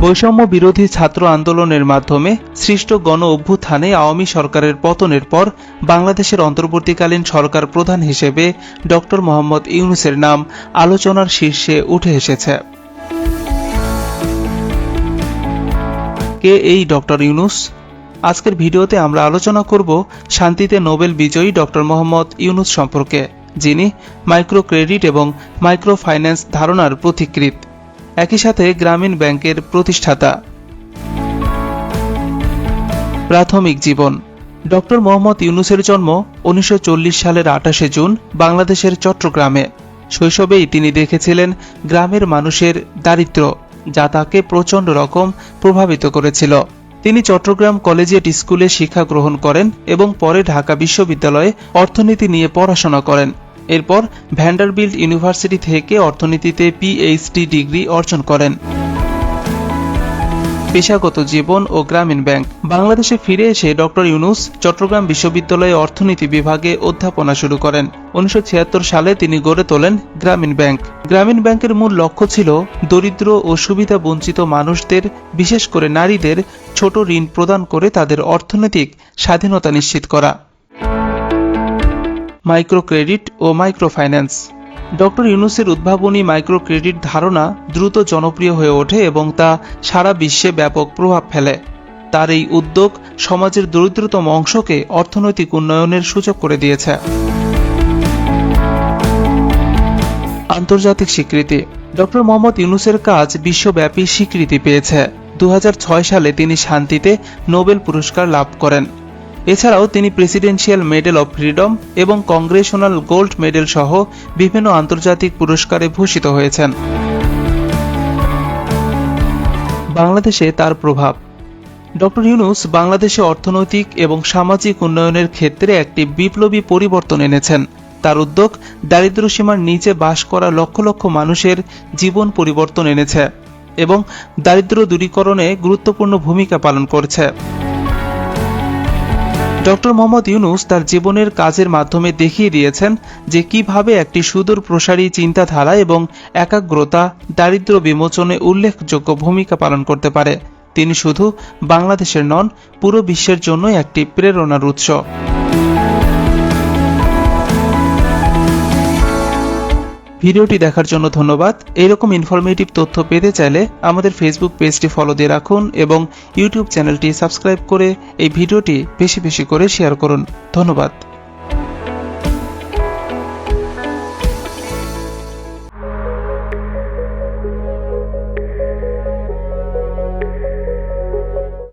বৈষম্য বিরোধী ছাত্র আন্দোলনের মাধ্যমে সৃষ্ট গণ অভ্যুত্থানে আওয়ামী সরকারের পতনের পর বাংলাদেশের অন্তর্বর্তীকালীন সরকার প্রধান হিসেবে ডক্টর মোহাম্মদ ইউনূসের নাম আলোচনার শীর্ষে উঠে এসেছে। কে এই ডক্টর ইউনূস? আজকের ভিডিওতে আমরা আলোচনা করব শান্তিতে নোবেল বিজয়ী ডক্টর মোহাম্মদ ইউনূস সম্পর্কে, যিনি মাইক্রো ক্রেডিট এবং মাইক্রো ফাইন্যান্স ধারণার পথিকৃৎ, একই সাথে গ্রামীণ ব্যাংকের প্রতিষ্ঠাতা। প্রাথমিক জীবন। ডক্টর মোহাম্মদ ইউনূসের জন্ম 1940 সালের 28শে জুন বাংলাদেশের চট্টগ্রামে। শৈশবেই তিনি দেখেছিলেন গ্রামের মানুষের দারিদ্র্য, যা তাকে প্রচণ্ড রকম প্রভাবিত করেছিল। তিনি চট্টগ্রাম কলেজিয়েট স্কুলে শিক্ষা গ্রহণ করেন এবং পরে ঢাকা বিশ্ববিদ্যালয়ে অর্থনীতি নিয়ে পড়াশোনা করেন। এরপর ভ্যান্ডারবিল্ট ইউনিভার্সিটি থেকে অর্থনীতিতে পিএইচডি ডিগ্রি অর্জন করেন। পেশাগত জীবন ও গ্রামীণ ব্যাংক। বাংলাদেশে ফিরে এসে ডক্টর ইউনূস চট্টগ্রাম বিশ্ববিদ্যালয়ে অর্থনীতি বিভাগে অধ্যাপনা শুরু করেন। 1976 সালে তিনি গড়ে তোলেন গ্রামীণ ব্যাংক। গ্রামীণ ব্যাংকের মূল লক্ষ্য ছিল দরিদ্র ও সুবিধা বঞ্চিত মানুষদের, বিশেষ করে নারীদের ছোট ঋণ প্রদান করে তাদের অর্থনৈতিক স্বাধীনতা নিশ্চিত করা। মাইক্রো ক্রেডিট ও মাইক্রো ফাইন্যান্স। ডক্টর ইউনূসের উদ্ভাবনী মাইক্রো ক্রেডিট ধারণা দ্রুত জনপ্রিয় হয়ে ওঠে এবং তা সারা বিশ্বে ব্যাপক প্রভাব ফেলে। তার এই উদ্যোগ সমাজের দরিদ্রতম অংশকে অর্থনৈতিক উন্নয়নের সুযোগ করে দিয়েছে। আন্তর্জাতিক স্বীকৃতি। ডক্টর মোহাম্মদ ইউনূসের কাজ বিশ্বব্যাপী স্বীকৃতি পেয়েছে। 2006 সালে তিনি শান্তিতে নোবেল পুরস্কার লাভ করেন। এছাড়াও তিনি প্রেসিডেন্সিয়াল মেডেল অব ফ্রিডম এবং কংগ্রেশনাল গোল্ড মেডেল সহ বিভিন্ন আন্তর্জাতিক পুরস্কারে ভূষিত হয়েছেন। বাংলাদেশে তার প্রভাব। ডক্টর ইউনূস বাংলাদেশে অর্থনৈতিক এবং সামাজিক উন্নয়নের ক্ষেত্রে একটি বিপ্লবী পরিবর্তন এনেছেন। তার উদ্যোগ দারিদ্র্যসীমার নিচে বাস করা লক্ষ লক্ষ মানুষের জীবন পরিবর্তন এনেছে এবং দারিদ্র্য দূরীকরণে গুরুত্বপূর্ণ ভূমিকা পালন করছে। ডক্টর মোহাম্মদ ইউনূস তার জীবনের কাজের মাধ্যমে দেখিয়ে দিয়েছেন যে কিভাবে একটি সুদূর প্রসারী চিন্তাধারা এবং একাগ্রতা দারিদ্র্য বিমোচনে উল্লেখযোগ্য ভূমিকা পালন করতে পারে। তিনি শুধু বাংলাদেশের নন, পুরো বিশ্বের জন্য একটি প্রেরণার উৎস। ভিডিওটি দেখার জন্য ধন্যবাদ। এইরকম ইনফরমেটিভ তথ্য পেতে চাইলে আমাদের ফেসবুক পেজটি ফলো দিয়ে রাখুন এবং ইউটিউব চ্যানেলটি সাবস্ক্রাইব করে এই ভিডিওটি বেশি বেশি করে শেয়ার করুন। ধন্যবাদ।